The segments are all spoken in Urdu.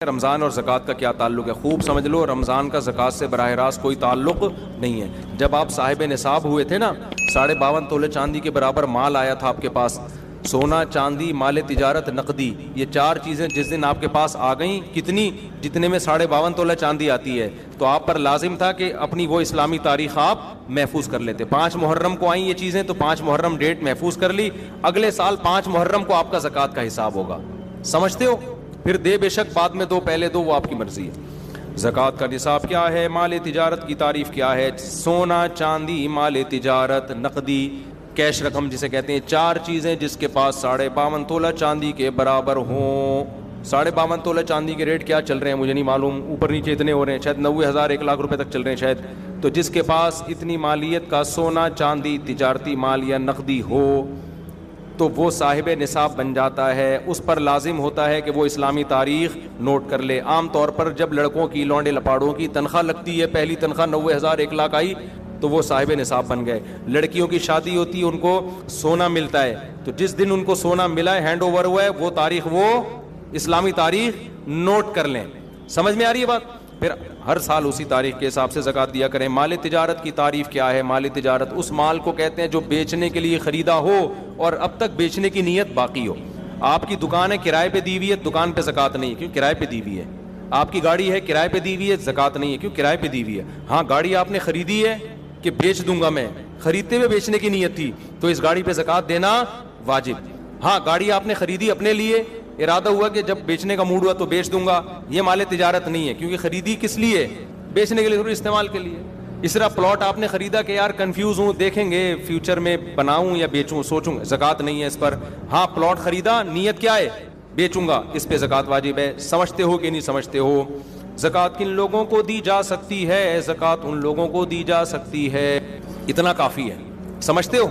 رمضان اور زکوٰۃ کا کیا تعلق ہے؟ خوب سمجھ لو، رمضان کا زکوٰۃ سے براہ راست کوئی تعلق نہیں ہے۔ جب آپ صاحب نصاب ہوئے تھے نا، 52.5 تولے چاندی کے برابر مال آیا تھا آپ کے پاس، سونا، چاندی، مال تجارت، نقدی، یہ 4 چیزیں جس دن آپ کے پاس آ گئیں، کتنی؟ جتنے میں 52.5 تولہ چاندی آتی ہے، تو آپ پر لازم تھا کہ اپنی وہ اسلامی تاریخ آپ محفوظ کر لیتے۔ 5 محرم کو آئیں یہ چیزیں، تو 5 محرم ڈیٹ محفوظ کر لی، اگلے سال 5 محرم کو آپ کا زکوٰۃ کا حساب ہوگا۔ سمجھتے ہو؟ پھر دے بے شک، بعد میں دو، پہلے دو، وہ آپ کی مرضی ہے۔ زکوٰۃ کا نصاب کیا ہے؟ مال تجارت کی تعریف کیا ہے؟ سونا، چاندی، مال تجارت، نقدی، کیش رقم جسے کہتے ہیں، 4 چیزیں جس کے پاس 52.5 تولہ چاندی کے برابر ہوں۔ 52.5 تولہ چاندی کے ریٹ کیا چل رہے ہیں مجھے نہیں معلوم، اوپر نیچے اتنے ہو رہے ہیں، شاید 90,000 1 لاکھ روپے تک چل رہے ہیں شاید۔ تو جس کے پاس اتنی مالیت کا سونا، چاندی، تجارتی مال یا نقدی ہو تو وہ صاحب نصاب بن جاتا ہے۔ اس پر لازم ہوتا ہے کہ وہ اسلامی تاریخ نوٹ کر لے۔ عام طور پر جب لڑکوں کی، لونڈے لپاڑوں کی تنخواہ لگتی ہے، پہلی تنخواہ 90,000 1 لاکھ آئی تو وہ صاحب نصاب بن گئے۔ لڑکیوں کی شادی ہوتی ہے، ان کو سونا ملتا ہے، تو جس دن ان کو سونا ملا ہے، ہینڈ اوور ہوا ہے، وہ تاریخ، وہ اسلامی تاریخ نوٹ کر لیں۔ سمجھ میں آ رہی ہے بات؟ پھر ہر سال اسی تاریخ کے حساب سے زکوٰۃ دیا کریں۔ مال تجارت کی تعریف کیا ہے؟ مال تجارت اس مال کو کہتے ہیں جو بیچنے کے لیے خریدا ہو اور اب تک بیچنے کی نیت باقی ہو۔ آپ کی دکان ہے، کرائے پہ دی ہوئی ہے، دکان پہ زکوٰۃ نہیں ہے، کیوں؟ کرائے پہ دی ہوئی ہے۔ آپ کی گاڑی ہے، کرائے پہ دی ہوئی ہے، زکوٰۃ نہیں ہے، کیوں؟ کرائے پہ دی ہوئی ہے۔ ہاں، گاڑی آپ نے خریدی ہے کہ بیچ دوں گا میں، خریدتے ہوئے بیچنے کی نیت تھی تو اس گاڑی پہ زکوٰۃ دینا واجب۔ ہاں، گاڑی آپ نے خریدی اپنے لیے، ارادہ ہوا کہ جب بیچنے کا موڈ ہوا تو بیچ دوں گا، یہ مال تجارت نہیں ہے، کیونکہ خریدی کس لیے؟ بیچنے کے لیے، ضروری استعمال کے لیے۔ اس طرح پلاٹ آپ نے خریدا کہ یار کنفیوز ہوں، دیکھیں گے فیوچر میں بناؤں یا بیچوں، سوچوں گا، زکوٰۃ نہیں ہے اس پر۔ ہاں، پلاٹ خریدا، نیت کیا ہے؟ بیچوں گا، اس پہ زکوٰۃ واجب ہے۔ سمجھتے ہو کہ نہیں سمجھتے ہو؟ زکوٰۃ کن لوگوں کو دی جا سکتی ہے؟ زکوٰۃ ان لوگوں کو دی جا سکتی ہے، اتنا کافی ہے۔ سمجھتے ہو؟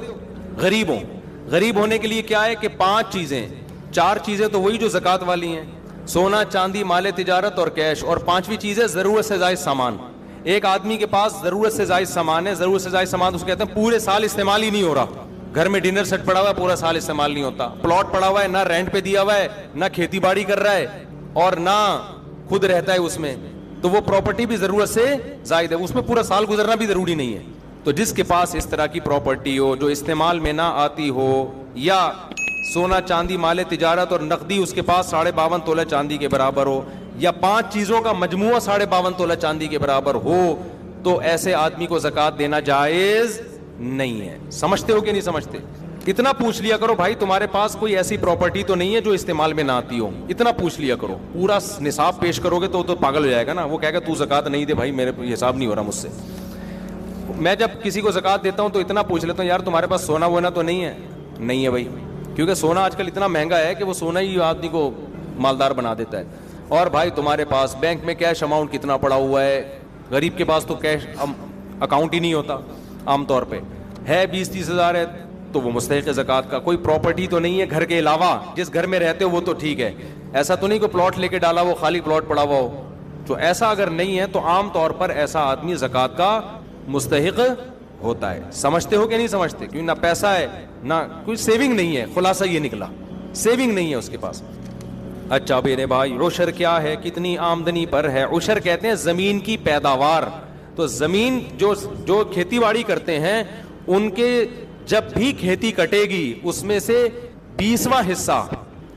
غریبوں، غریب ہونے کے لیے کیا ہے کہ 5 چیزیں، 4 چیزیں تو وہی جو زکوٰۃ والی ہیں، سونا، چاندی، مال تجارت اور کیش، اور 5ویں چیز ہے ضرورت سے زائد سامان۔ ایک آدمی کے پاس ضرورت سے زائد سامان ہے، ضرورت سے زائد سامان اس کو کہتے ہیں پورے سال استعمال ہی نہیں ہو رہا۔ گھر میں ڈنر سیٹ پڑا ہوا ہے، پورا سال استعمال نہیں ہوتا۔ پلاٹ پڑا ہوا ہے، نہ رینٹ پہ دیا ہوا ہے، نہ کھیتی باڑی کر رہا ہے، اور نہ خود رہتا ہے اس میں، تو وہ پراپرٹی بھی ضرورت سے زائد ہے، اس میں پورا سال گزرنا بھی ضروری نہیں ہے۔ تو جس کے پاس اس طرح کی پراپرٹی ہو جو استعمال میں نہ آتی ہو، یا سونا، چاندی، مال تجارت اور نقدی اس کے پاس 52.5 تولہ چاندی کے برابر ہو، یا 5 چیزوں کا مجموعہ 52.5 تولہ چاندی کے برابر ہو، تو ایسے آدمی کو زکوٰۃ دینا جائز نہیں ہے۔ سمجھتے ہو کہ نہیں سمجھتے؟ اتنا پوچھ لیا کرو بھائی، تمہارے پاس کوئی ایسی پراپرٹی تو نہیں ہے جو استعمال میں نہ آتی ہو، اتنا پوچھ لیا کرو۔ پورا نصاب پیش کرو گے تو پاگل ہو جائے گا نا، وہ کہے گا تو زکوٰۃ نہیں دے بھائی، میرے حساب نہیں ہو رہا مجھ سے۔ میں جب کسی کو زکوٰۃ دیتا ہوں تو اتنا پوچھ لیتا ہوں، یار تمہارے پاس سونا وونا تو نہیں ہے؟ نہیں ہے بھائی، کیونکہ سونا آج کل اتنا مہنگا ہے کہ وہ سونا ہی آدمی کو مالدار بنا دیتا ہے۔ اور بھائی تمہارے پاس بینک میں کیش اماؤنٹ کتنا پڑا ہوا ہے؟ غریب کے پاس تو کیش اکاؤنٹ ہی نہیں ہوتا عام طور پہ، ہے 20-30 ہزار ہے تو وہ مستحق زکوٰۃ کا۔ کوئی پراپرٹی تو نہیں ہے گھر کے علاوہ، جس گھر میں رہتے ہو وہ تو ٹھیک ہے، ایسا تو نہیں کہ پلاٹ لے کے ڈالا وہ خالی پلاٹ پڑا ہوا ہو، تو ایسا اگر نہیں ہے تو عام طور پر ایسا آدمی زکوٰۃ کا مستحق ہوتا ہے۔ سمجھتے ہو کہ نہیں سمجھتے؟ کیوں؟ نہ پیسہ ہے، نہ کوئی سیونگ نہیں ہے، خلاصہ یہ نکلا سیونگ نہیں ہے اس کے پاس۔ اچھا میرے بھائی، عشر کیا ہے؟ کتنی آمدنی پر ہے؟ عشر کہتے ہیں زمین کی پیداوار۔ تو زمین جو کھیتی باڑی کرتے ہیں ان کے جب بھی کھیتی کٹے گی اس میں سے 20واں حصہ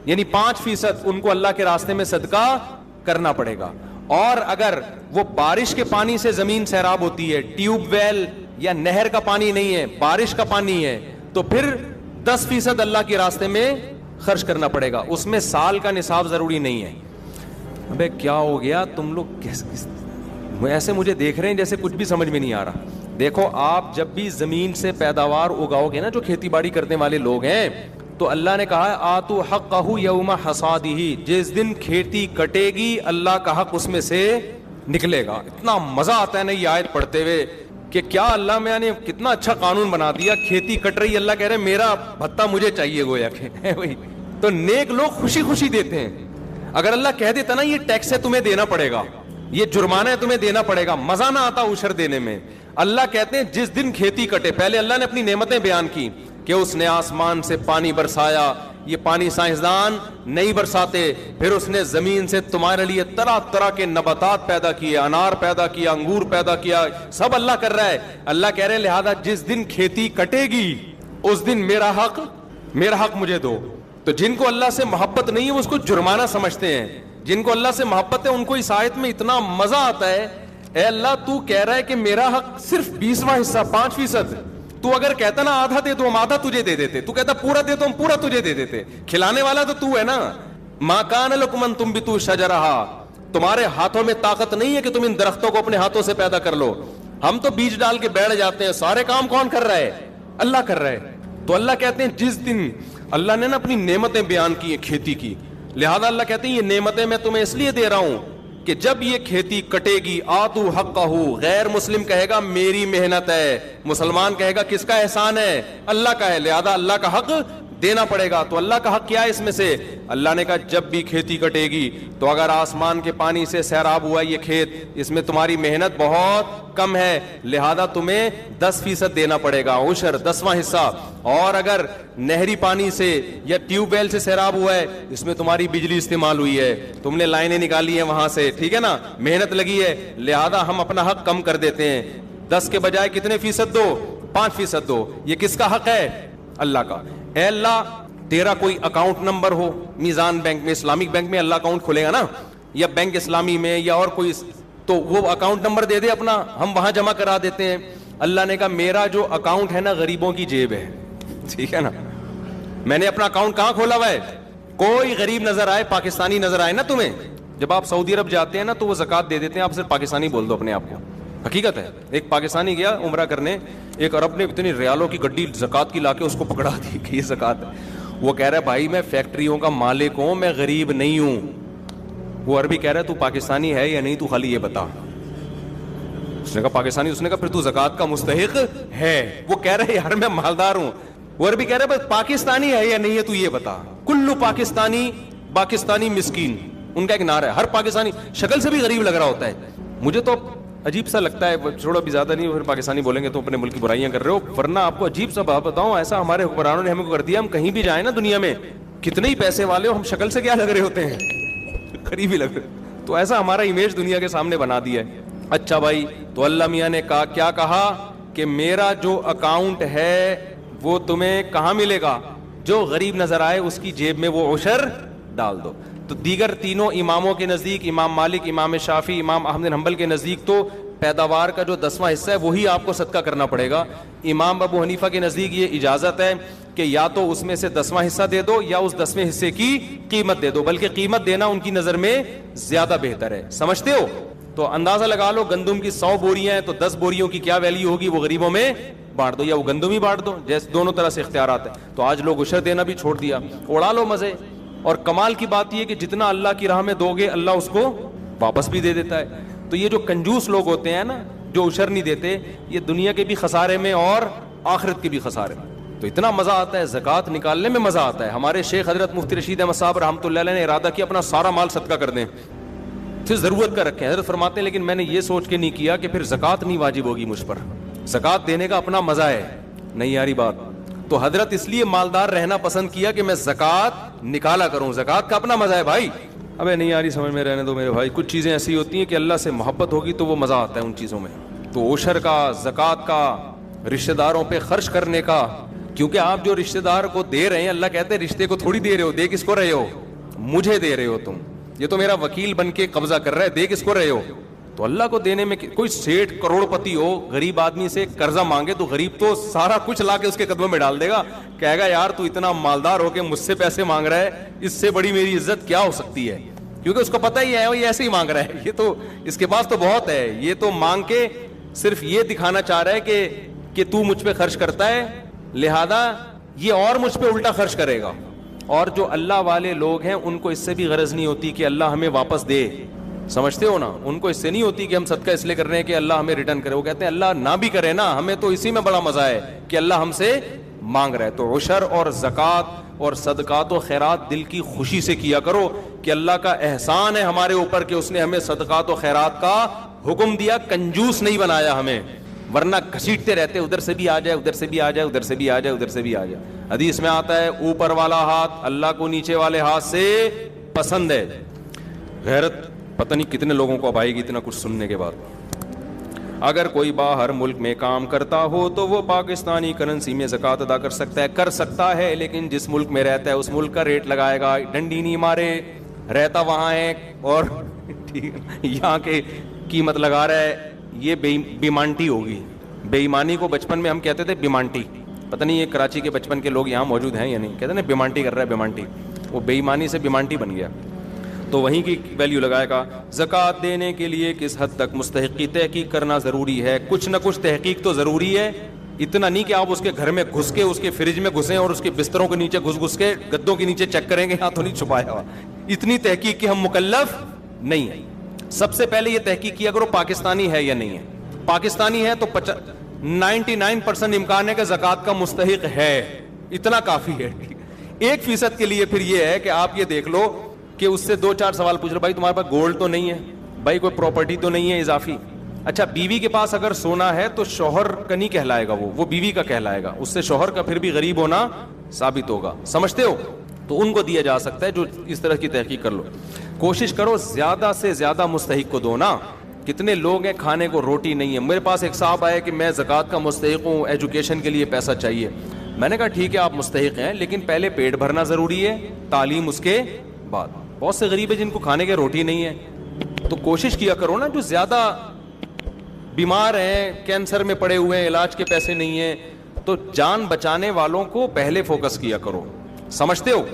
یعنی 5% ان کو اللہ کے راستے میں صدقہ کرنا پڑے گا۔ اور اگر وہ بارش کے پانی سے زمین سیراب ہوتی ہے، ٹیوب ویل یا نہر کا پانی نہیں ہے، بارش کا پانی ہے، تو پھر 10% اللہ کے راستے میں خرچ کرنا پڑے گا۔ اس میں سال کا نصاب ضروری نہیں ہے۔ ابے کیا ہو گیا تم لوگ ایسے مجھے دیکھ رہے ہیں جیسے کچھ بھی سمجھ میں نہیں آ رہا؟ دیکھو، آپ جب بھی زمین سے پیداوار اگاؤ گے نا، جو کھیتی باڑی کرنے والے لوگ ہیں، تو اللہ نے کہا ہے آتو حقہ یوم حصادہ، جس دن کھیتی کٹے گی اللہ کا حق اس میں سے نکلے گا۔ اتنا مزہ آتا ہے نا یہ آیت پڑھتے ہوئے کہ کیا اللہ میں نے کتنا اچھا قانون بنا دیا، کھیتی کٹ رہی، اللہ کہہ رہے میرا بھتہ مجھے چاہیے، گویا کہ وہی تو نیک لوگ خوشی خوشی دیتے ہیں۔ اگر اللہ کہہ دیتا نا یہ ٹیکس ہے تمہیں دینا پڑے گا، یہ جرمانہ ہے تمہیں دینا پڑے گا، مزہ نہ آتا عشر دینے میں۔ اللہ کہتے ہیں جس دن کھیتی کٹے، پہلے اللہ نے اپنی نعمتیں بیان کی کہ اس نے آسمان سے پانی برسایا، یہ پانی سائنسدان نہیں برساتے. پھر اس نے زمین سے تمہارے لیے طرح طرح کے نباتات پیدا کیے, انار پیدا کیا, انگور پیدا کیا, سب اللہ کر رہا ہے. اللہ کہہ رہے ہیں لہذا جس دن کھیتی کٹے گی اس دن میرا حق مجھے دو. تو جن کو اللہ سے محبت نہیں ہے وہ اس کو جرمانہ سمجھتے ہیں, جن کو اللہ سے محبت ہے ان کو اس آیت میں اتنا مزہ آتا ہے. اے اللہ تو کہہ رہا ہے کہ میرا حق صرف 20واں حصہ 5%. تو اگر کہتا نا آدھا دے دو ہم آدھا تجھے دے دیتے, تو کہتا پورا دے دو ہم پورا تجھے دے دیتے. کھلانے والا تو ہے نا. ما کان لکم ان تنبتوا شجرہا, تمہارے ہاتھوں میں طاقت نہیں ہے کہ تم ان درختوں کو اپنے ہاتھوں سے پیدا کر لو. ہم تو بیج ڈال کے بیٹھ جاتے ہیں, سارے کام کون کر رہا ہے؟ اللہ کر رہا ہے. تو اللہ کہتے ہیں جس دن اللہ نے نا اپنی نعمتیں بیان کی ہیں کھیتی کی, لہذا اللہ کہتے ہیں یہ نعمتیں میں تمہیں اس لیے دے رہا ہوں کہ جب یہ کھیتی کٹے گی آتو حقہ, غیر مسلم کہے گا میری محنت ہے, مسلمان کہے گا کس کا احسان ہے؟ اللہ کا ہے, لہذا اللہ کا حق دینا پڑے گا. تو اللہ کا حق کیا ہے اس میں سے؟ اللہ نے کہا جب بھی کھیتی کٹے گی تو اگر آسمان کے پانی سے سیراب ہوا یہ کھیت, اس میں تمہاری محنت بہت کم ہے, لہذا تمہیں 10% دینا پڑے گا, عشر 10واں حصہ. اور اگر نہری پانی سے یا ٹیوب ویل سے سیراب ہوا ہے, اس میں تمہاری بجلی استعمال ہوئی ہے, تم نے لائنیں نکالی ہیں وہاں سے, ٹھیک ہے نا, محنت لگی ہے, لہذا ہم اپنا حق کم کر دیتے ہیں. 10 کے بجائے کتنے فیصد دو؟ 5% دو. یہ کس کا حق ہے؟ اللہ کا. اے اللہ تیرا کوئی اکاؤنٹ نمبر ہو میزان بینک میں, اسلامک بینک میں اللہ اکاؤنٹ کھلے گا نا, یا بینک اسلامی میں یا اور کوئی, تو وہ اکاؤنٹ نمبر دے دے اپنا, ہم وہاں جمع کرا دیتے ہیں. اللہ نے کہا میرا جو اکاؤنٹ ہے نا غریبوں کی جیب ہے, ٹھیک ہے نا, میں نے اپنا اکاؤنٹ کہاں کھولا ہوا ہے؟ کوئی غریب نظر آئے, پاکستانی نظر آئے نا تمہیں, جب آپ سعودی عرب جاتے ہیں نا تو وہ زکات دے دیتے ہیں, آپ صرف پاکستانی بول دو اپنے آپ کو, حقیقت ہے. ایک پاکستانی گیا عمرہ کرنے, ایک عرب نے اتنی ریالوں کی گڈی زکات کی لا کے اس کو پکڑا دی کہ یہ زکات ہے. وہ کہہ رہا ہے بھائی میں فیکٹریوں کا مالک ہوں, میں غریب نہیں ہوں. وہ عربی کہہ رہا ہے تو پاکستانی ہے یا نہیں, تو خالی یہ بتا. اس نے کہا پاکستانی. اس نے کہا پھر تو زکات کا مستحق ہے. وہ کہہ رہا ہے یار میں مالدار ہوں. وہ عربی کہہ رہا ہے بس پاکستانی ہے یا نہیں ہے تو یہ بتا. کلو پاکستانی مسکین, ان کا ایک نعرہ ہے. ہر پاکستانی شکل سے بھی غریب لگ رہا ہوتا ہے. مجھے تو عجیب سا لگتا ہے, چھوڑو بھی زیادہ نہیں, پھر پاکستانی بولیں گے تو اپنے ملک کی برائیاں کر رہے ہو, ورنہ آپ کو عجیب سا بات بتاؤں, ایسا ہمارے حکمرانوں نے ہمیں کو کر دیا, ہم کہیں بھی جائیں نا دنیا میں, کتنے ہی پیسے والے ہو, ہم شکل سے کیا لگ رہے ہوتے ہیں؟ غریب ہی لگ رہے. تو ایسا ہمارا امیج دنیا کے سامنے بنا دیا ہے. اچھا بھائی, تو اللہ میاں نے کہا کیا کہا کہ میرا جو اکاؤنٹ ہے وہ تمہیں کہاں ملے گا؟ جو غریب نظر آئے اس کی جیب میں وہ عشر ڈال دو. تو دیگر تینوں اماموں کے نزدیک, امام مالک, امام شافعی, امام احمد بن حنبل کے نزدیک تو پیداوار کا جو 10واں حصہ ہے وہی آپ کو صدقہ کرنا پڑے گا. امام ابو حنیفہ کے نزدیک یہ اجازت ہے کہ یا تو اس میں سے 10واں حصہ دے دو یا اس 10ویں حصے کی قیمت دے دو, بلکہ قیمت دینا ان کی نظر میں زیادہ بہتر ہے. سمجھتے ہو؟ تو اندازہ لگا لو گندم کی 100 بوریاں ہیں تو 10 بوریوں کی کیا ویلیو ہوگی؟ وہ غریبوں میں بانٹ دو یا وہ گندم ہی بانٹ دو, جیسے دونوں طرح سے اختیارات ہیں. تو آج لوگ عشر دینا بھی چھوڑ دیا, اڑا لو مزے. اور کمال کی بات یہ کہ جتنا اللہ کی راہ میں دو گے اللہ اس کو واپس بھی دے دیتا ہے. تو یہ جو کنجوس لوگ ہوتے ہیں نا جو عشر نہیں دیتے, یہ دنیا کے بھی خسارے میں اور آخرت کے بھی خسارے میں. تو اتنا مزہ آتا ہے زکوٰۃ نکالنے میں, مزہ آتا ہے. ہمارے شیخ حضرت مفتی رشید احمد صاحب رحمۃ اللہ علیہ نے ارادہ کیا اپنا سارا مال صدقہ کر دیں, پھر ضرورت کا رکھیں. حضرت فرماتے ہیں لیکن میں نے یہ سوچ کے نہیں کیا کہ پھر زکوٰۃ نہیں واجب ہوگی مجھ پر, زکوٰۃ دینے کا اپنا مزہ ہے. نہیں یاری بات. تو حضرت اس لیے مالدار رہنا پسند کیا کہ میں زکوٰۃ نکالا کروں, زکوٰۃ کا اپنا مزہ ہے بھائی. ابے نہیں یاری سمجھ میں رہنے دو میرے بھائی, کچھ چیزیں ایسی ہوتی ہیں کہ اللہ سے محبت ہوگی تو وہ مزہ آتا ہے ان چیزوں میں. تو عشر کا, زکوٰۃ کا, رشتہ داروں پہ خرچ کرنے کا, کیونکہ آپ جو رشتہ دار کو دے رہے ہیں, اللہ کہتے ہیں رشتے کو تھوڑی دے رہے ہو, دے کس کو رہے ہو؟ مجھے دے رہے ہو تم. یہ تو میرا وکیل بن کے قبضہ کر رہا ہے, دے کس کو رہے ہو؟ تو اللہ کو دینے میں. کوئی سیٹھ کروڑ پتی ہو, غریب آدمی سے قرضہ مانگے تو غریب تو سارا کچھ لا کے اس کے قدموں میں ڈال دے گا, کہے گا یار تو اتنا مالدار ہو کے مجھ سے پیسے مانگ رہا ہے, اس سے بڑی میری عزت کیا ہو سکتی ہے. کیونکہ اس کو پتہ ہی ہے وہ ایسے ہی مانگ رہا ہے, یہ تو اس کے پاس تو بہت ہے, یہ تو مانگ کے صرف یہ دکھانا چاہ رہا ہے کہ تو مجھ پہ خرچ کرتا ہے, لہذا یہ اور مجھ پہ الٹا خرچ کرے گا. اور جو اللہ والے لوگ ہیں ان کو اس سے بھی غرض نہیں ہوتی کہ اللہ ہمیں واپس دے. سمجھتے ہو نا, ان کو اس سے نہیں ہوتی کہ ہم صدقہ اس لیے کر رہے ہیں کہ اللہ ہمیں ریٹرن کرے. وہ کہتے ہیں اللہ نہ بھی کرے نا, ہمیں تو اسی میں بڑا مزہ ہے کہ اللہ ہم سے مانگ رہا ہے. تو عشر اور زکوٰۃ اور صدقات و خیرات دل کی خوشی سے کیا کرو کہ اللہ کا احسان ہے ہمارے اوپر کہ اس نے ہمیں صدقات و خیرات کا حکم دیا, کنجوس نہیں بنایا ہمیں. ورنہ گھسیٹتے رہتے, ادھر سے بھی آ جائے, ادھر سے بھی آ جائے, ادھر سے بھی آ جائے, ادھر سے بھی آ جائے. حدیث میں آتا ہے اوپر والا ہاتھ اللہ کو نیچے والے ہاتھ سے پسند ہے. غیرت پتہ نہیں کتنے لوگوں کو اب آئے گی اتنا کچھ سننے کے بعد. اگر کوئی باہر ملک میں کام کرتا ہو تو وہ پاکستانی کرنسی میں زکوٰۃ ادا کر سکتا ہے, لیکن جس ملک میں رہتا ہے اس ملک کا ریٹ لگائے گا. ڈنڈی نہیں مارے, رہتا وہاں ہے اور یہاں کے قیمت لگا رہا ہے, یہ بیمانٹی ہوگی. بے ایمانی کو بچپن میں ہم کہتے تھے بیمانٹی, پتہ نہیں یہ کراچی کے بچپن کے لوگ یہاں موجود ہیں یا نہیں, کہتے ہیں بیمانٹی کر رہا ہے بیمانٹی, وہ بے ایمانی سے بیمانٹی بن گیا. تو وہیں کی ویلیو لگائے گا. زکوٰۃ دینے کے لیے کس حد تک مستحق کی تحقیق کرنا ضروری ہے؟ کچھ نہ کچھ تحقیق تو ضروری ہے. اتنا نہیں کہ آپ اس کے گھر میں گھس کے, اس کے فریج میں گھسیں اور اس کے بستروں کے نیچے گھس کے, گدوں کے نیچے چیک کریں گے, ہاں تو نہیں چھپایا ہوا. اتنی تحقیق کی ہم مکلف نہیں ہیں. سب سے پہلے یہ تحقیق کیا کرو پاکستانی ہے یا نہیں ہے. پاکستانی ہے تو 99% امکان ہے کہ زکوٰۃ کا مستحق ہے, اتنا کافی ہے. 1% کے لیے پھر یہ ہے کہ آپ یہ دیکھ لو کہ اس سے 2-4 سوال پوچھ لو, بھائی تمہارے پاس گولڈ تو نہیں ہے, بھائی کوئی پراپرٹی تو نہیں ہے اضافی. اچھا بیوی کے پاس اگر سونا ہے تو شوہر کا نہیں کہلائے گا, وہ بیوی کا کہلائے گا, اس سے شوہر کا پھر بھی غریب ہونا ثابت ہوگا. سمجھتے ہو؟ تو ان کو دیا جا سکتا ہے جو اس طرح کی تحقیق کر لو. کوشش کرو زیادہ سے زیادہ مستحق کو دو نا. کتنے لوگ ہیں کھانے کو روٹی نہیں ہے. میرے پاس ایک صاحب آئے کہ میں زکوٰۃ کا مستحق ہوں, ایجوکیشن کے لیے پیسہ چاہیے. میں نے کہا ٹھیک ہے آپ مستحق ہیں, لیکن پہلے پیٹ بھرنا ضروری ہے, تعلیم اس کے بعد. بہت سے غریب ہیں جن کو کھانے کے روٹی نہیں ہے, تو کوشش کیا کرو نا. جو زیادہ بیمار ہیں, کینسر میں پڑے ہوئے ہیں, علاج کے پیسے نہیں ہیں, تو جان بچانے والوں کو پہلے فوکس کیا کرو. سمجھتے ہو؟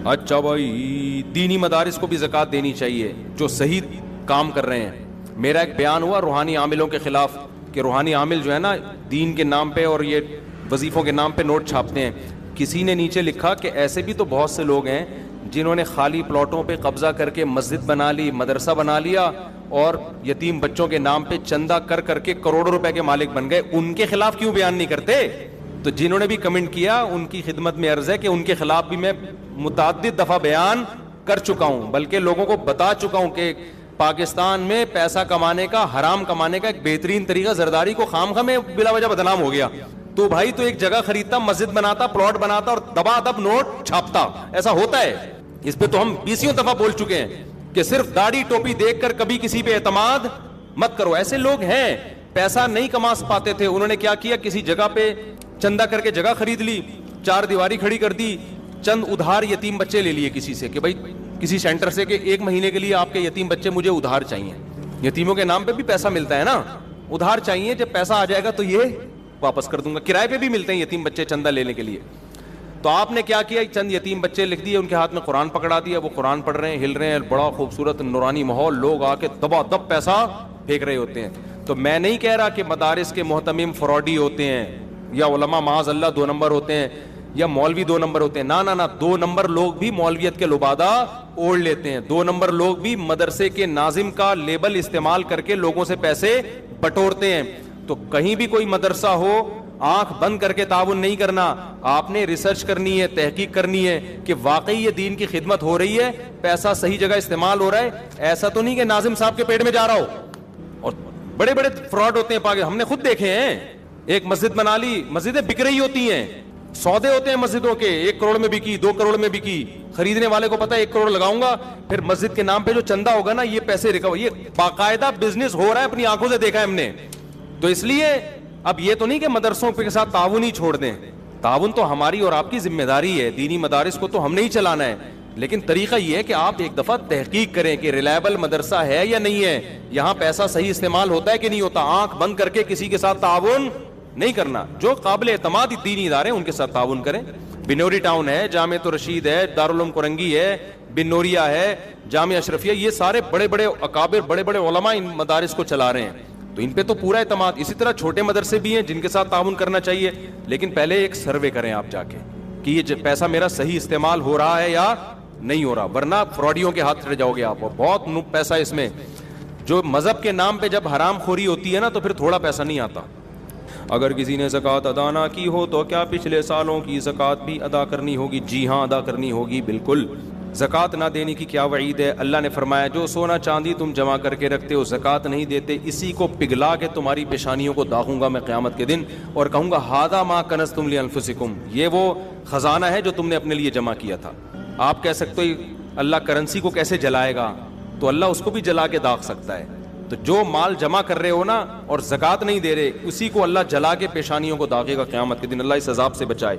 اچھا بھائی دینی مدارس کو بھی زکوٰۃ دینی چاہیے جو صحیح کام کر رہے ہیں. میرا ایک بیان ہوا روحانی عاملوں کے خلاف کہ روحانی عامل جو ہے نا دین کے نام پہ اور یہ وظیفوں کے نام پہ نوٹ چھاپتے ہیں. کسی نے نیچے لکھا کہ ایسے بھی تو بہت سے لوگ ہیں جنہوں نے خالی پلاٹوں پہ قبضہ کر کے مسجد بنا لی, مدرسہ بنا لیا, اور یتیم بچوں کے نام پہ چندہ کر کے کروڑوں روپے کے مالک بن گئے. ان کے خلاف کیوں بیان نہیں کرتے؟ تو جنہوں نے بھی کمنٹ کیا ان کی خدمت میں عرض ہے کہ ان کے خلاف بھی میں متعدد دفعہ بیان کر چکا ہوں, بلکہ لوگوں کو بتا چکا ہوں کہ پاکستان میں پیسہ کمانے کا, حرام کمانے کا ایک بہترین طریقہ زرداری کو خام میں بلا وجہ بدنام ہو گیا. تو بھائی تو ایک جگہ خریدتا, مسجد بناتا, پلاٹ بناتا اور دبا دب نوٹ چھاپتا. ایسا ہوتا ہے. اس پہ تو ہم 20 دفعہ بول چکے ہیں کہ صرف داڑھی ٹوپی دیکھ کر کبھی کسی پہ اعتماد مت کرو. ایسے لوگ ہیں پیسہ نہیں کما پاتے تھے, انہوں نے کیا کیا, کسی جگہ پہ چندہ کر کے جگہ خرید لی, 4 دیواری کھڑی کر دی, چند ادھار یتیم بچے لے لیے کسی سے کہ بھائی کسی سینٹر سے کہ 1 مہینے کے لیے آپ کے یتیم بچے مجھے ادھار چاہیے. یتیموں کے نام پہ بھی پیسہ ملتا ہے نا, ادھار چاہیے, جب پیسہ آ جائے گا تو یہ واپس کر دوں گا. کرائے پہ بھی ملتے ہیں یتیم بچے چندہ لینے کے لیے. تو آپ نے کیا کیا, چند یتیم بچے لکھ دیے, ان کے ہاتھ میں قرآن پکڑا دیا, وہ قرآن پڑھ رہے ہیں, ہل رہے ہیں, بڑا خوبصورت نورانی ماحول, لوگ آ کے دبا دب پیسہ پھینک رہے ہوتے ہیں. تو میں نہیں کہہ رہا کہ مدارس کے محتمم فراڈی ہوتے ہیں یا علماء معاذ اللہ 2 نمبر ہوتے ہیں یا مولوی 2 نمبر ہوتے ہیں. نہ 2 نمبر لوگ بھی مولویت کے لبادہ اوڑھ لیتے ہیں. 2 نمبر لوگ بھی مدرسے کے ناظم کا لیبل استعمال کر کے لوگوں سے پیسے بٹورتے ہیں. تو کہیں بھی کوئی مدرسہ ہو, آنکھ بند کر کے تعاون نہیں کرنا. آپ نے ریسرچ کرنی ہے, تحقیق کرنی ہے کہ واقعی یہ دین کی خدمت ہو رہی ہے, پیسہ صحیح جگہ استعمال ہو رہا ہے. ایسا تو نہیں کہ ناظم صاحب کے پیٹ میں جا رہا ہو. اور بڑے بڑے فراڈ ہوتے ہیں ہم نے خود دیکھے ہیں. ایک مسجد بنا لی, مسجدیں بک رہی ہوتی ہیں, سودے ہوتے ہیں مسجدوں کے, 1 کروڑ میں بکی, 2 کروڑ میں بکی. خریدنے والے کو پتا ہے 1 کروڑ لگاؤں گا, پھر مسجد کے نام پہ جو چندہ ہوگا نا یہ پیسے ریکور. یہ باقاعدہ بزنس ہو رہا ہے, اپنی آنکھوں سے دیکھا ہے ہم نے. تو اس لیے اب یہ تو نہیں کہ مدرسوں کے ساتھ تعاون ہی چھوڑ دیں. تعاون تو ہماری اور آپ کی ذمہ داری ہے. دینی مدارس کو تو ہم نے ہی چلانا ہے, لیکن طریقہ یہ ہے کہ آپ ایک دفعہ تحقیق کریں کہ ریلائبل مدرسہ ہے یا نہیں ہے, یہاں پیسہ صحیح استعمال ہوتا ہے کہ نہیں ہوتا. آنکھ بند کر کے کسی کے ساتھ تعاون نہیں کرنا. جو قابل اعتماد دینی ادارے ان کے ساتھ تعاون کریں. بنوری ٹاؤن ہے, جامعۃ الرشید ہے, دارالعلوم کرنگی ہے, بنوریا ہے, جامعہ اشرفیہ, یہ سارے بڑے بڑے اکابر, بڑے بڑے علماء ان مدارس کو چلا رہے ہیں, تو ان پہ تو پورا اعتماد. اسی طرح چھوٹے مدرسے بھی ہیں جن کے ساتھ تعاون کرنا چاہیے, لیکن پہلے ایک سروے کریں آپ جا کے کہ یہ پیسہ میرا صحیح استعمال ہو رہا ہے یا نہیں ہو رہا, ورنہ فراڈیوں کے ہاتھ چڑھ جاؤ گے آپ. بہت پیسہ اس میں, جو مذہب کے نام پہ جب حرام خوری ہوتی ہے نا تو پھر تھوڑا پیسہ نہیں آتا. اگر کسی نے زکوٰۃ ادا نہ کی ہو تو کیا پچھلے سالوں کی زکوٰۃ بھی ادا کرنی ہوگی؟ جی ہاں, ادا کرنی ہوگی بالکل. زکوٰۃ نہ دینے کی کیا وعید ہے؟ اللہ نے فرمایا جو سونا چاندی تم جمع کر کے رکھتے ہو زکوٰۃ نہیں دیتے، اسی کو پگھلا کے تمہاری پیشانیوں کو داغوں گا میں قیامت کے دن، اور کہوں گا ھذا ما کنزتم لانفسکم، یہ وہ خزانہ ہے جو تم نے اپنے لیے جمع کیا تھا۔ آپ کہہ سکتے ہو اللہ کرنسی کو کیسے جلائے گا؟ تو اللہ اس کو بھی جلا کے داغ سکتا ہے۔ تو جو مال جمع کر رہے ہو نا اور زکوٰۃ نہیں دے رہے، اسی کو اللہ جلا کے پیشانیوں کو داغے گا قیامت کے دن، اللہ اس عذاب سے بچائے۔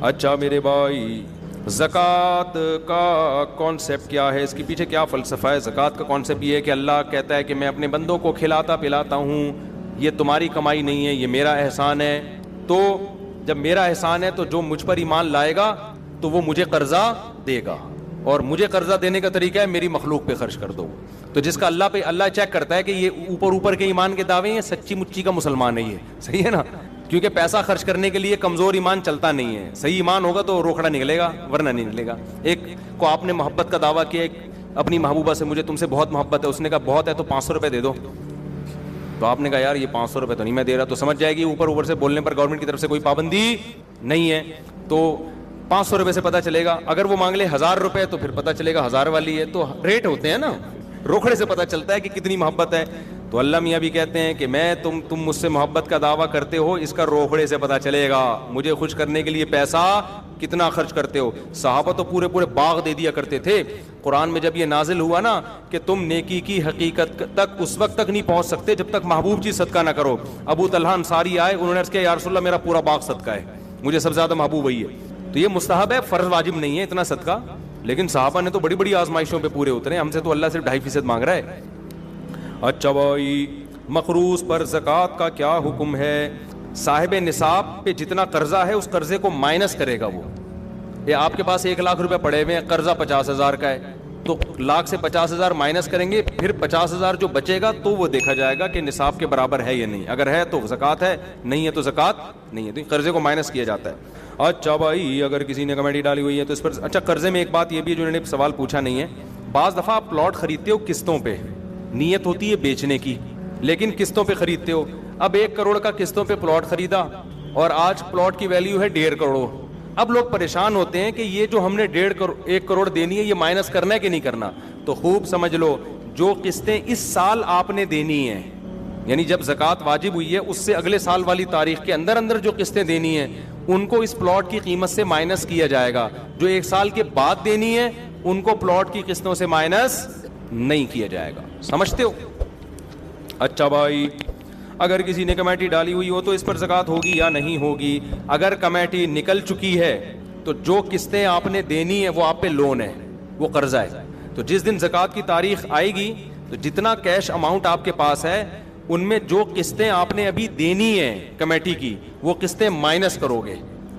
اچھا میرے بھائی، زکوٰۃ کا کانسیپٹ کیا ہے؟ اس کے پیچھے کیا فلسفہ ہے؟ زکوٰۃ کا کانسیپٹ یہ ہے کہ اللہ کہتا ہے کہ میں اپنے بندوں کو کھلاتا پلاتا ہوں، یہ تمہاری کمائی نہیں ہے، یہ میرا احسان ہے۔ تو جب میرا احسان ہے تو جو مجھ پر ایمان لائے گا تو وہ مجھے قرضہ دے گا، اور مجھے قرضہ دینے کا طریقہ ہے میری مخلوق پہ خرچ کر دو۔ تو جس کا اللہ پہ اللہ چیک کرتا ہے کہ یہ اوپر کے ایمان کے دعوے ہیں، سچی مچی کا مسلمان نہیں ہے، صحیح ہے نا؟ کیونکہ پیسہ خرچ کرنے کے لیے کمزور ایمان چلتا نہیں ہے، صحیح ایمان ہوگا تو روکڑا نکلے گا ورنہ نہیں نکلے گا۔ ایک کو آپ نے محبت کا دعویٰ کیا اپنی محبوبہ سے، مجھے تم سے بہت محبت ہے، اس نے کہا بہت ہے تو 500 روپے دے دو، تو آپ نے کہا یار یہ 500 روپے تو نہیں میں دے رہا، تو سمجھ جائے گی اوپر سے بولنے پر گورنمنٹ کی طرف سے کوئی پابندی نہیں ہے، تو 500 روپے سے پتہ چلے گا۔ اگر وہ مانگ لے 1000 روپے تو پھر پتہ چلے گا 1000 والی ہے، تو ریٹ ہوتے ہیں نا، روکڑے سے پتہ چلتا ہے کہ کتنی محبت ہے۔ تو اللہ میاں بھی کہتے ہیں کہ میں تم مجھ سے محبت کا دعویٰ کرتے ہو، اس کا روکڑے سے پتہ چلے گا مجھے خوش کرنے کے لیے پیسہ کتنا خرچ کرتے ہو۔ صحابہ تو پورے باغ دے دیا کرتے تھے۔ قرآن میں جب یہ نازل ہوا نا کہ تم نیکی کی حقیقت تک اس وقت تک نہیں پہنچ سکتے جب تک محبوب چیز صدقہ نہ کرو۔ ابو طلحہ انصاری آئے، انہوں نے عرض کیا یا رسول اللہ میرا پورا باغ صدقہ ہے، مجھے سب سے زیادہ محبوب وہی ہے۔ تو یہ مستحب ہے، فرض واجب نہیں ہے اتنا صدقہ، لیکن صحابہ نے تو بڑی بڑی آزمائشوں پہ پورے اترے، ہم سے تو اللہ صرف 2.5% مانگ رہا ہے۔ اچھا بھائی، مقروض پر زکوٰۃ کا کیا حکم ہے؟ صاحب نصاب پہ جتنا قرضہ ہے اس قرضے کو مائنس کرے گا وہ۔ یہ آپ کے پاس 1 لاکھ روپے پڑے ہوئے ہیں، قرضہ 50,000 کا ہے، تو لاکھ سے 50,000 مائنس کریں گے، پھر 50,000 جو بچے گا تو وہ دیکھا جائے گا کہ نصاب کے برابر ہے یا نہیں، اگر ہے تو زکوٰۃ ہے، نہیں ہے تو زکوٰۃ نہیں ہے، تو قرضے کو مائنس کیا جاتا ہے۔ اچھا بھائی، اگر کسی نے کمیٹی ڈالی ہوئی ہے تو اس پر اچھا قرضے میں ایک بات یہ بھی ہے جو انہوں نے سوال پوچھا نہیں ہے، بعض دفعہ آپ پلاٹ خریدتے ہو قسطوں پہ، نیت ہوتی ہے بیچنے کی لیکن قسطوں پہ خریدتے ہو۔ اب 1 کروڑ کا قسطوں پہ پلاٹ خریدا اور آج پلاٹ کی ویلیو ہے 1.5 کروڑ۔ اب لوگ پریشان ہوتے ہیں کہ یہ جو ہم نے 1 کروڑ دینی ہے یہ مائنس کرنا ہے کہ نہیں کرنا؟ تو خوب سمجھ لو، جو قسطیں اس سال آپ نے دینی ہیں، یعنی جب زکوٰۃ واجب ہوئی ہے اس سے اگلے سال والی تاریخ کے اندر جو قسطیں دینی ہیں ان کو اس پلاٹ کی قیمت سے مائنس کیا جائے گا۔ جو 1 سال کے بعد دینی ہے ان کو پلاٹ کی قسطوں سے مائنس نہیں کیا جائے گا، سمجھتے ہو؟ اچھا بھائی، اگر کسی نے کمیٹی ڈالی ہوئی ہو تو اس پر زکوٰۃ ہوگی یا نہیں ہوگی؟ اگر کمیٹی نکل چکی ہے تو جو قسطیں آپ نے دینی ہے وہ آپ پہ لون ہے، وہ قرضہ ہے، تو جس دن زکوٰۃ کی تاریخ آئے گی تو جتنا کیش اماؤنٹ آپ کے پاس ہے ان میں جو قسطیں آپ نے ابھی دینی ہیں کمیٹی کی وہ قسطیں مائنس کرو گے۔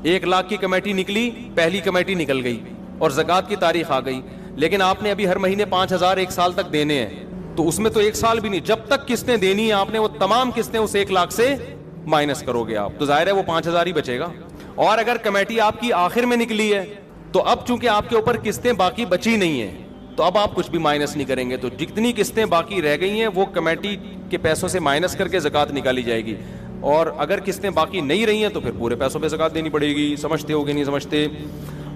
1 لاکھ کی کمیٹی نکلی، پہلی کمیٹی نکل گئی اور زکوٰۃ کی تاریخ آ گئی، لیکن آپ نے ابھی ہر مہینے 5,000 1 سال تک دینے ہیں، تو اس میں تو 1 سال بھی نہیں، جب تک قسطیں دینی ہیں آپ نے وہ تمام قسطیں اس 1 لاکھ سے مائنس کرو گے آپ، تو ظاہر ہے وہ 5,000 ہی بچے گا۔ اور اگر کمیٹی آپ کی آخر میں نکلی ہے تو اب چونکہ آپ کے اوپر قسطیں باقی بچی نہیں ہیں تو اب آپ کچھ بھی مائنس نہیں کریں گے، تو جتنی قسطیں باقی رہ گئی ہیں وہ کمیٹی کے پیسوں سے مائنس کر کے زکوٰۃ نکالی جائے گی، اور اگر قسطیں باقی نہیں رہی ہیں تو پھر پورے پیسوں پہ زکوٰۃ دینی پڑے گی۔ سمجھتے ہو کہ نہیں سمجھتے؟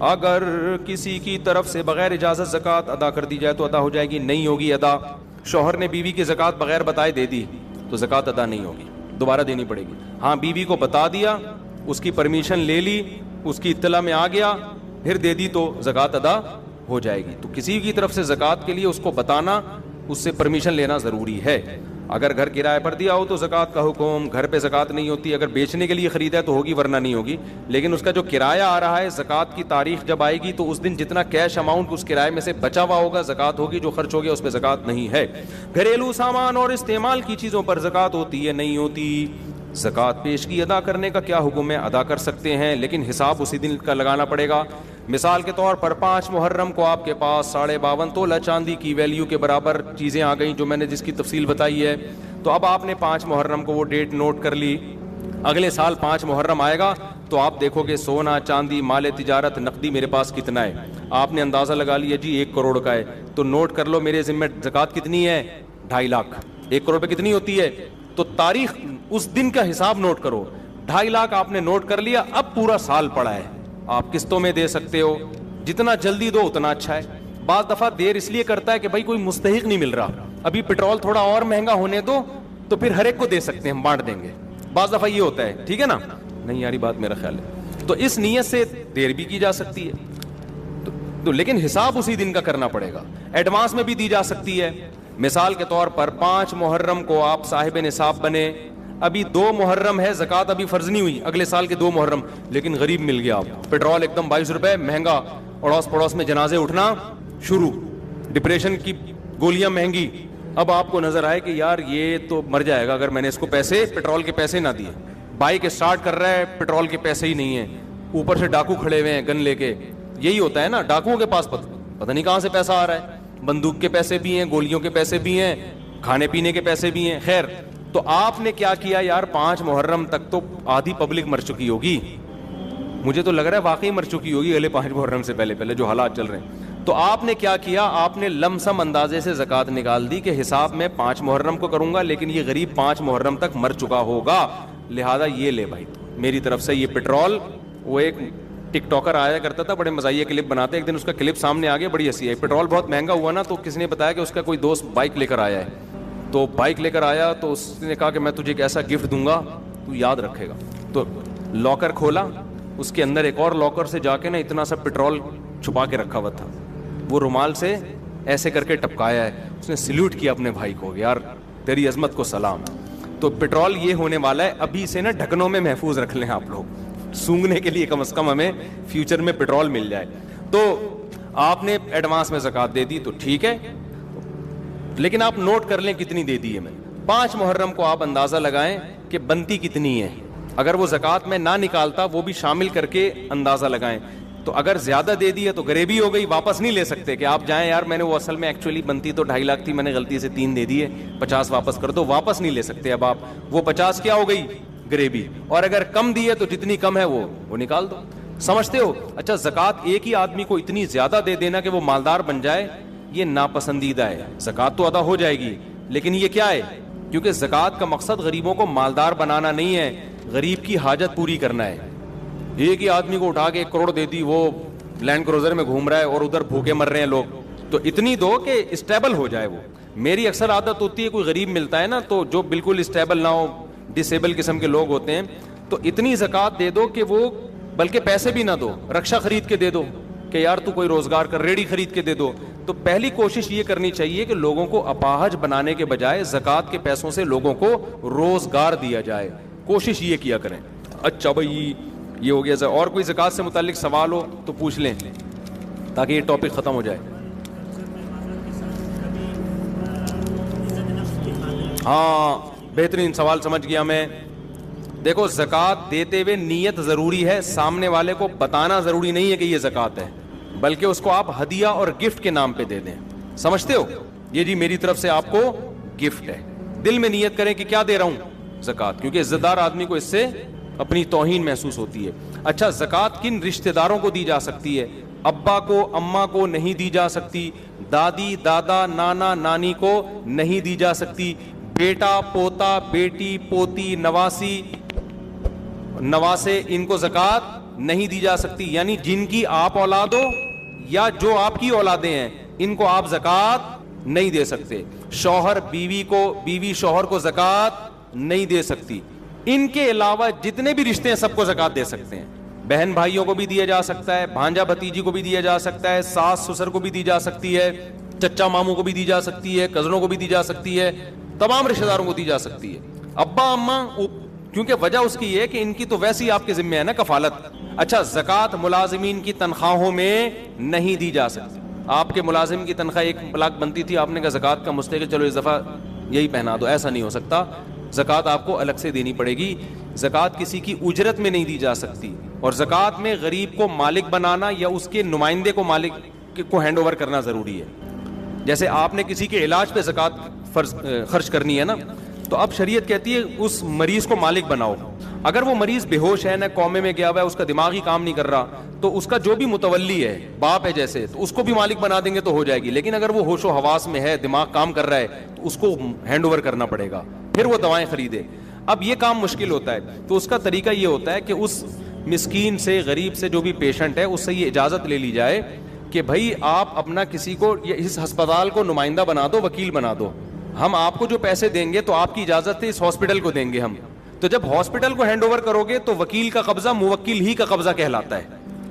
اگر کسی کی طرف سے بغیر اجازت زکوٰۃ ادا کر دی جائے تو ادا ہو جائے گی؟ نہیں ہوگی ادا۔ شوہر نے بیوی کی زکوٰۃ بغیر بتائے دے دی تو زکوٰۃ ادا نہیں ہوگی، دوبارہ دینی پڑے گی۔ ہاں بیوی کو بتا دیا، اس کی پرمیشن لے لی، اس کی اطلاع میں آ گیا، پھر دے دی تو زکوٰۃ ادا ہو جائے گی۔ تو کسی کی طرف سے زکوٰۃ کے لیے اس کو بتانا، اس سے پرمیشن لینا ضروری ہے۔ اگر گھر کرائے پر دیا ہو تو زکوٰۃ کا حکم، گھر پہ زکوٰۃ نہیں ہوتی، اگر بیچنے کے لیے خریدا ہے تو ہوگی ورنہ نہیں ہوگی، لیکن اس کا جو کرایہ آ رہا ہے زکوٰۃ کی تاریخ جب آئے گی تو اس دن جتنا کیش اماؤنٹ اس کرائے میں سے بچا ہوا ہوگا زکوٰۃ ہوگی، جو خرچ ہو گیا اس پہ زکوٰۃ نہیں ہے۔ گھریلو سامان اور استعمال کی چیزوں پر زکوٰۃ ہوتی ہے نہیں ہوتی؟ زکوٰۃ پیشگی ادا کرنے کا کیا حکم ہے؟ ادا کر سکتے ہیں لیکن حساب اسی دن کا لگانا پڑے گا۔ مثال کے طور پر 5 محرم کو آپ کے پاس 52.5 تولہ چاندی کی ویلیو کے برابر چیزیں آ گئیں جو میں نے جس کی تفصیل بتائی ہے، تو اب آپ نے 5 محرم کو وہ ڈیٹ نوٹ کر لی، اگلے سال 5 محرم آئے گا تو آپ دیکھو گے سونا چاندی مال تجارت نقدی میرے پاس کتنا ہے، آپ نے اندازہ لگا لیا جی 1 کروڑ کا ہے، تو نوٹ کر لو میرے ذمہ زکوٰۃ کتنی ہے؟ 2.5 لاکھ۔ 1 کروڑ پہ کتنی ہوتی ہے؟ تو تاریخ اس دن کا حساب نوٹ کرو، 2.5 لاکھ آپ نے نوٹ کر لیا، اب پورا سال پڑا ہے، آپ قسطوں میں دے سکتے ہو، جتنا جلدی دو اتنا اچھا ہے. بعض دفعہ دیر اس لیے کرتا ہے کہ بھائی کوئی مستحق نہیں مل رہا, ابھی پیٹرول تھوڑا اور مہنگا ہونے دو تو پھر ہر ایک کو دے سکتے ہیں, ہم بانٹ دیں گے. بعض دفعہ یہ ہوتا ہے, ٹھیک ہے نا, نہیں یاری بات میرا خیال ہے. تو اس نیت سے دیر بھی کی جا سکتی ہے تو لیکن حساب اسی دن کا کرنا پڑے گا. ایڈوانس میں بھی دی جا سکتی ہے. مثال کے طور پر 5 محرم کو آپ صاحب نصاب بنے, ابھی 2 محرم ہے, زکوٰۃ ابھی فرض نہیں ہوئی, اگلے سال کے 2 محرم, لیکن غریب مل گیا آپ, پیٹرول ایک دم 22 روپے مہنگا, اڑوس پڑوس میں جنازے اٹھنا شروع, ڈپریشن کی گولیاں مہنگی. اب آپ کو نظر آئے کہ یار یہ تو مر جائے گا اگر میں نے اس کو پیسے, پیٹرول کے پیسے نہ دیے. بائک اسٹارٹ کر رہا ہے, پیٹرول کے پیسے ہی نہیں ہیں, اوپر سے ڈاکو کھڑے ہوئے ہیں گن لے کے. یہی ہوتا ہے نا, ڈاکوؤں کے پاس پتہ نہیں کہاں سے پیسہ آ رہا ہے, بندوق کے پیسے بھی ہیں, گولیوں کے پیسے بھی ہیں, کھانے پینے کے پیسے بھی ہیں. خیر, تو آپ نے کیا کیا یار, 5 محرم تک تو آدھی پبلک مر چکی ہوگی, مجھے تو لگ رہا ہے واقعی مر چکی ہوگی اگلے 5 محرم سے پہلے جو حالات چل رہے ہیں. تو آپ نے کیا کیا, آپ نے لم سم اندازے سے زکوٰۃ نکال دی کہ حساب میں 5 محرم کو کروں گا, لیکن یہ غریب 5 محرم تک مر چکا ہوگا, لہذا یہ لے بھائی میری طرف سے یہ پیٹرول. وہ ایک ٹک ٹاکر آیا کرتا تھا, بڑے مزاحیہ کلپ بناتے, ایک دن اس کا کلپ سامنے آ گیا, بڑی ہنسی آئی. پیٹرول بہت مہنگا ہوا نا, تو کسی نے بتایا کہ اس کا کوئی دوست بائک لے کر آیا ہے, تو بائک لے کر آیا تو اس نے کہا کہ میں تجھے ایک ایسا گفٹ دوں گا تو یاد رکھے گا. تو لاکر کھولا, اس کے اندر ایک اور لاکر سے جا کے نا اتنا سا پیٹرول چھپا کے رکھا ہوا تھا, وہ رومال سے ایسے کر کے ٹپکایا ہے. اس نے سلیوٹ کیا اپنے بھائی کو, یار تیری عظمت کو سلام. تو پیٹرول یہ ہونے والا ہے, ابھی سے نا ڈھکنوں میں محفوظ رکھ لیں آپ لوگ, سونگنے کے لیے کم از کم ہمیں فیوچر میں پیٹرول مل جائے. تو آپ نے ایڈوانس میں زکوٰۃ دے دی تو ٹھیک ہے, لیکن آپ نوٹ کر لیں کتنی دے دی ہے. میں 5 محرم کو آپ اندازہ لگائیں کہ بنتی کتنی ہے, اگر وہ زکوٰۃ میں نہ نکالتا وہ بھی شامل کر کے اندازہ لگائیں. تو اگر زیادہ دے دی ہے تو غریبی ہو گئی, واپس نہیں لے سکتے کہ آپ جائیں یار میں نے وہ اصل میں ایکچولی بنتی تو 2.5 لاکھ تھی, میں نے غلطی سے 3 دے دی ہے, 50 واپس کر دو, واپس نہیں لے سکتے. اب آپ وہ 50 کیا ہو گئی, غریبی. اور اگر کم دی ہے تو جتنی کم ہے وہ نکال دو. سمجھتے ہو؟ اچھا, زکوٰۃ ایک ہی آدمی کو اتنی زیادہ دے دینا کہ وہ مالدار بن جائے, یہ ناپسندیدہ ہے. زکوٰۃ تو ادا ہو جائے گی, لیکن یہ کیا ہے, کیونکہ زکوٰۃ کا مقصد غریبوں کو مالدار بنانا نہیں ہے, غریب کی حاجت پوری کرنا ہے. ایک ہی آدمی کو اٹھا کے 1 کروڑ دے دی, وہ لینڈ کروزر میں گھوم رہا ہے اور ادھر بھوکے مر رہے ہیں لوگ, تو اتنی دو کہ اسٹیبل ہو جائے وہ. میری اکثر عادت ہوتی ہے, کوئی غریب ملتا ہے نا تو جو بالکل اسٹیبل نہ ہو, ڈسیبل قسم کے لوگ ہوتے ہیں, تو اتنی زکوٰۃ دے دو کہ وہ, بلکہ پیسے بھی نہ دو, رکشا خرید کے دے دو کہ یار تو کوئی روزگار کر, ریڑھی خرید کے دے دو. تو پہلی کوشش یہ کرنی چاہیے کہ لوگوں کو اپاہج بنانے کے بجائے زکوٰۃ کے پیسوں سے لوگوں کو روزگار دیا جائے, کوشش یہ کیا کریں. اچھا بھائی یہ ہو گیا. اور کوئی زکوٰۃ سے متعلق سوال ہو تو پوچھ لیں تاکہ یہ ٹاپک ختم ہو جائے. ہاں بہترین سوال, سمجھ گیا میں. دیکھو زکوٰۃ دیتے ہوئے نیت ضروری ہے, سامنے والے کو بتانا ضروری نہیں ہے کہ یہ زکوٰۃ ہے, بلکہ اس کو آپ ہدیہ اور گفٹ کے نام پہ دے دیں. سمجھتے ہو؟ یہ جی میری طرف سے آپ کو گفٹ ہے, دل میں نیت کریں کہ کیا دے رہا ہوں, زکوٰۃ, کیونکہ عزت دار آدمی کو اس سے اپنی توہین محسوس ہوتی ہے. اچھا, زکوٰۃ کن رشتہ داروں کو دی جا سکتی ہے؟ ابا کو, اماں کو نہیں دی جا سکتی, دادی دادا نانا نانی کو نہیں دی جا سکتی, بیٹا پوتا بیٹی پوتی نواسی نواسے ان کو زکوٰۃ نہیں دی جا سکتی. یعنی جن کی آپ اولاد ہو یا جو آپ کی اولادیں ہیں ان کو آپ زکوٰۃ نہیں دے سکتے. شوہر بیوی کو, بیوی شوہر کو زکوٰۃ نہیں دے سکتی. ان کے علاوہ جتنے بھی رشتے ہیں سب کو زکوٰۃ دے سکتے ہیں. بہن بھائیوں کو بھی دیا جا سکتا ہے, بھانجا بھتیجی کو بھی دیا جا سکتا ہے, ساس سسر کو بھی دی جا سکتی ہے, چچا ماموں کو بھی دی جا سکتی ہے, کزنوں کو بھی دی جا سکتی ہے, تمام رشتہ داروں کو دی جا سکتی ہے. ابا اماں, کیونکہ وجہ اس کی یہ کہ ان کی تو ویسی آپ کے ذمہ ہے نا کفالت. اچھا, زکوٰۃ ملازمین کی تنخواہوں میں نہیں دی جا سکتی. آپ کے ملازم کی تنخواہ 1 لاکھ بنتی تھی, آپ نے کہا زکوٰۃ کا مستحق چلو اس دفعہ یہی پہنا دو, ایسا نہیں ہو سکتا. زکوٰۃ آپ کو الگ سے دینی پڑے گی. زکوٰۃ کسی کی اجرت میں نہیں دی جا سکتی, اور زکوٰۃ میں غریب کو مالک بنانا یا اس کے نمائندے کو مالک کو ہینڈ اوور کرنا ضروری ہے. جیسے آپ نے کسی کے علاج پہ زکوٰۃ خرچ کرنی ہے نا, تو اب شریعت کہتی ہے اس مریض کو مالک بناؤ. اگر وہ مریض بے ہوش ہے, نہ قومے میں گیا ہوا ہے, اس کا دماغ ہی کام نہیں کر رہا, تو اس کا جو بھی متولی ہے, باپ ہے جیسے, تو اس کو بھی مالک بنا دیں گے تو ہو جائے گی. لیکن اگر وہ ہوش و حواس میں ہے, دماغ کام کر رہا ہے, تو اس کو ہینڈ اوور کرنا پڑے گا, پھر وہ دوائیں خریدے. اب یہ کام مشکل ہوتا ہے, تو اس کا طریقہ یہ ہوتا ہے کہ اس مسکین سے, غریب سے, جو بھی پیشنٹ ہے اس سے یہ اجازت لے لی جائے کہ بھائی آپ اپنا کسی کو اس ہسپتال کو نمائندہ بنا دو, وکیل بنا دو, ہم آپ کو جو پیسے دیں گے تو آپ کی اجازت سے اس ہاسپٹل کو دیں گے ہم. تو جب ہاسپٹل کو ہینڈ اوور کرو گے تو وکیل کا قبضہ موکل ہی کا قبضہ کہلاتا ہے.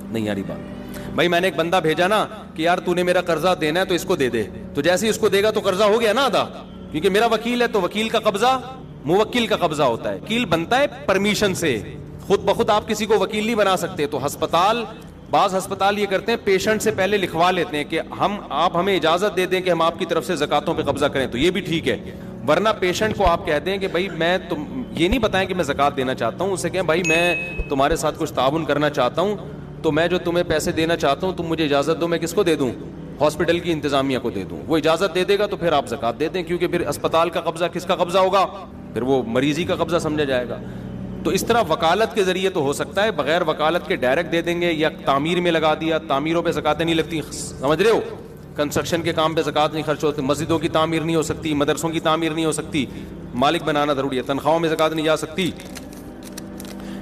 نہیں یاری بات. بھائی میں نے ایک بندہ بھیجا نا کہ یار تو نے میرا قرضہ دینا ہے تو اس کو دے دے, تو جیسے ہی اس کو دے گا تو قرضہ ہو گیا نا ادا, کیونکہ میرا وکیل ہے تو وکیل کا قبضہ موکل کا قبضہ ہوتا ہے. وکیل بنتا ہے پرمیشن سے, خود بخود آپ کسی کو وکیل نہیں بنا سکتے. تو ہسپتال, بعض ہسپتال یہ کرتے ہیں پیشنٹ سے پہلے لکھوا لیتے ہیں کہ آپ ہمیں اجازت دے دیں کہ ہم آپ کی طرف سے زکاتوں پہ قبضہ کریں, تو یہ بھی ٹھیک ہے. ورنہ پیشنٹ کو آپ کہتے ہیں کہ بھائی میں تم یہ نہیں بتائیں کہ میں زکات دینا چاہتا ہوں, اسے کہیں بھائی میں تمہارے ساتھ کچھ تعاون کرنا چاہتا ہوں, تو میں جو تمہیں پیسے دینا چاہتا ہوں تم مجھے اجازت دو, میں کس کو دے دوں؟ ہاسپٹل کی انتظامیہ کو دے دوں. وہ اجازت دے دے گا تو پھر آپ زکات دے دیں, کیونکہ پھر اسپتال کا قبضہ کس کا قبضہ ہوگا؟ پھر وہ مریضی کا قبضہ سمجھا جائے گا. تو اس طرح وکالت کے ذریعے تو ہو سکتا ہے, بغیر وکالت کے ڈائریکٹ دے دیں گے, یا تعمیر میں لگا دیا, تعمیروں پہ زکاتیں نہیں لگتی, سمجھ رہے ہو, کنسٹرکشن کے کام پہ زکات نہیں خرچ ہوتی, مسجدوں کی تعمیر نہیں ہو سکتی, مدرسوں کی تعمیر نہیں ہو سکتی, مالک بنانا ضروری ہے, تنخواہوں میں زکات نہیں جا سکتی.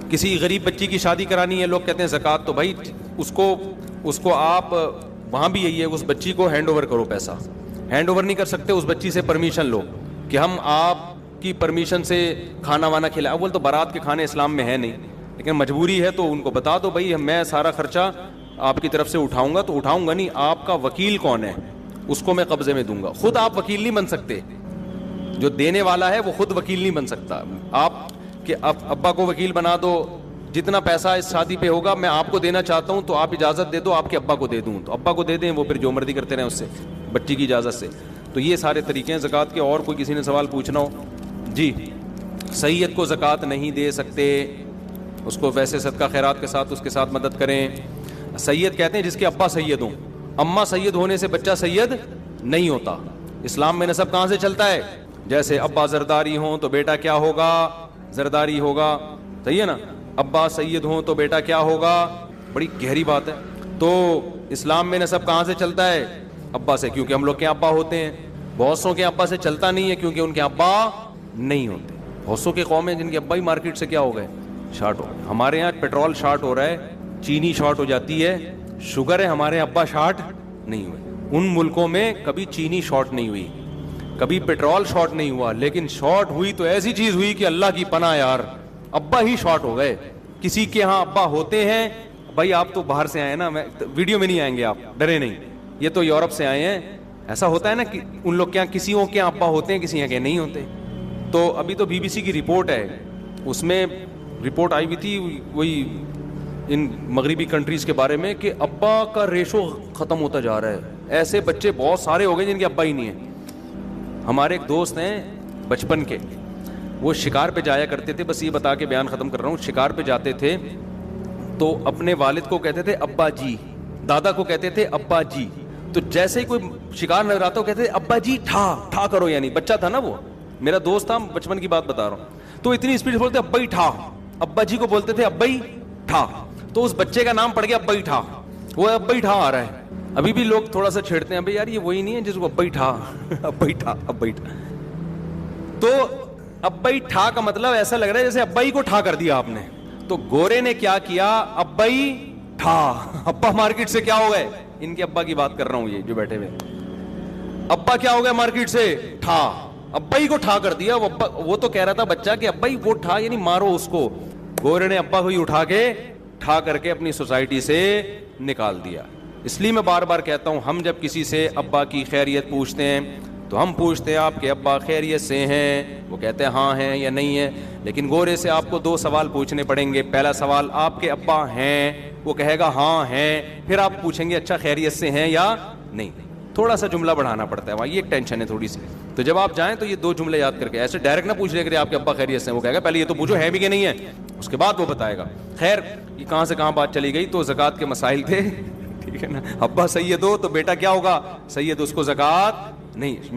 کسی غریب بچی کی شادی کرانی ہے, لوگ کہتے ہیں زکات, تو بھائی اس کو آپ وہاں بھی یہی ہے, اس بچی کو ہینڈ اوور کرو, پیسہ ہینڈ اوور نہیں کر سکتے, اس بچی سے پرمیشن لو کہ ہم آپ کی پرمیشن سے کھانا وانا کھلا. اول تو بارات کے کھانے اسلام میں ہے نہیں, لیکن مجبوری ہے تو ان کو بتا دو بھائی میں سارا خرچہ آپ کی طرف سے اٹھاؤں گا, تو اٹھاؤں گا نہیں, آپ کا وکیل کون ہے اس کو میں قبضے میں دوں گا. خود آپ وکیل نہیں بن سکتے, جو دینے والا ہے وہ خود وکیل نہیں بن سکتا. آپ کہ ابا کو وکیل بنا دو, جتنا پیسہ اس شادی پہ ہوگا میں آپ کو دینا چاہتا ہوں تو آپ اجازت دے دو آپ کے ابا کو دے دوں, تو ابا کو دے دیں, وہ پھر جو مرضی کرتے رہیں اس سے بچی کی اجازت سے. تو یہ سارے طریقے ہیں زکوٰۃ کے. اور کوئی کسی نے سوال پوچھنا ہو؟ جی. سید کو زکوٰۃ نہیں دے سکتے, اس کو ویسے صدقہ خیرات کے ساتھ اس کے ساتھ مدد کریں. سید کہتے ہیں جس کے ابا سید ہوں, اماں سید ہونے سے بچہ سید نہیں ہوتا. اسلام میں نسب کہاں سے چلتا ہے؟ جیسے ابا زرداری ہوں تو بیٹا کیا ہوگا؟ زرداری ہوگا, صحیح ہے نا. ابا سید ہوں تو بیٹا کیا ہوگا؟ بڑی گہری بات ہے. تو اسلام میں نسب کہاں سے چلتا ہے؟ ابا سے, کیونکہ ہم لوگ کے ابا ہوتے ہیں. بہت سو کے ابا سے چلتا نہیں ہے کیونکہ ان کے ابا نہیں ہوتے. بہت سو کے قوم ہیں جن کے ابا ہی مارکیٹ سے کیا ہو گئے؟ شارٹ ہو گئے. ہمارے یہاں پیٹرول شارٹ ہو رہا ہے, چینی شارٹ ہو جاتی ہے, شوگر ہے, ہمارے ابا شارٹ نہیں ہوئے. ان ملکوں میں کبھی چینی شارٹ نہیں ہوئی, کبھی پیٹرول شارٹ نہیں ہوا, لیکن شارٹ ہوئی تو ایسی چیز ہوئی کہ اللہ کی پناہ یار, ابا ہی شارٹ ہو گئے. کسی کے ہاں ابا ہوتے ہیں, بھائی آپ تو باہر سے آئے نا, ویڈیو میں نہیں آئیں گے آپ, ڈرے نہیں, یہ تو یورپ سے آئے ہیں. ایسا ہوتا ہے نا کہ ان لوگ کیا کسی کے ابا ہوتے ہیں, کسی کے نہیں ہوتے. تو ابھی تو بی بی سی کی رپورٹ ہے, اس میں رپورٹ آئی ہوئی تھی وہی ان مغربی کنٹریز کے بارے میں کہ ابا کا ریشو ختم ہوتا جا رہا ہے. ایسے بچے بہت سارے ہو گئے جن کے ابا ہی نہیں ہیں. ہمارے ایک دوست ہیں بچپن کے, وہ شکار پہ جایا کرتے تھے, بس یہ بتا کے بیان ختم کر رہا ہوں. شکار پہ جاتے تھے تو اپنے والد کو کہتے تھے ابا جی, دادا کو کہتے تھے ابا جی. تو جیسے ہی کوئی شکار نظر آتا کہتے تھے ابا جی ٹھا کرو, یعنی بچہ تھا نا وہ, میرا دوست تھا, بچپن کی بات بتا رہا ہوں. تو اتنی اسپیڈ سے بولتے ابا ہی ٹھا, ابا جی کو بولتے تھے ابا ہی ٹھا. تو اس بچے کا نام پڑ گیا ابا ہی ٹھا, وہ ابا ہی ٹھا آ رہا ہے. ابھی بھی لوگ تھوڑا سا چھیڑتے ہیں, بھائی یار یہ وہی نہیں ہے جس کو ابا ہی ٹھا, ابا ہی ٹھا, ابا ہی ٹھا. تو ابا ہی ٹھا کا مطلب ایسا لگ رہا ہے جیسے ابا ہی کو ٹھا کر دیا آپ نے. تو گورے نے کیا کیا, ابا ہی ٹھا, ابا مارکیٹ سے کیا ہو گئے, ان کے ابا کی بات کر رہا ہوں, یہ جو بیٹھے ہوئے, ابا کیا ہو گیا مارکیٹ سے ٹھا, ابا ہی کو ٹھا کر دیا. وہ تو کہہ رہا تھا بچہ کہ ابا ہی وہ ٹھا, یعنی مارو اس کو. گورے نے ابا کو ہی اٹھا کے ٹھا کر کے اپنی سوسائٹی سے نکال دیا. اس لیے میں بار بار کہتا ہوں, ہم جب کسی سے ابا کی خیریت پوچھتے ہیں تو ہم پوچھتے ہیں آپ کے ابا خیریت سے ہیں؟ وہ کہتے ہیں ہاں ہیں یا نہیں ہے. لیکن گورے سے آپ کو 2 سوال پوچھنے پڑیں گے. پہلا سوال, آپ کے ابا ہیں؟ وہ کہے گا ہاں ہیں. پھر آپ پوچھیں گے اچھا خیریت سے ہیں یا نہیں. تھوڑا سا جملہ بڑھانا پڑتا ہے وہاں, یہ ایک ٹینشن ہے تھوڑی سی. تو جب آپ جائیں تو یہ 2 جملے یاد کر کے, ایسے ڈائریکٹ نہ پوچھ لے کرے آپ کے ابا خیریت سے. وہ کہے گا پہلے یہ تو پوچھو ہے بھی کہ نہیں ہے, اس کے بعد وہ بتائے گا. خیر یہ کہاں سے کہاں بات چلی گئی. تو زکوٰۃ کے مسائل تھے, ٹھیک ہے نا. ابا سید ہو تو بیٹا کیا ہوگا؟ سید, اس کو زکوٰۃ نہیں.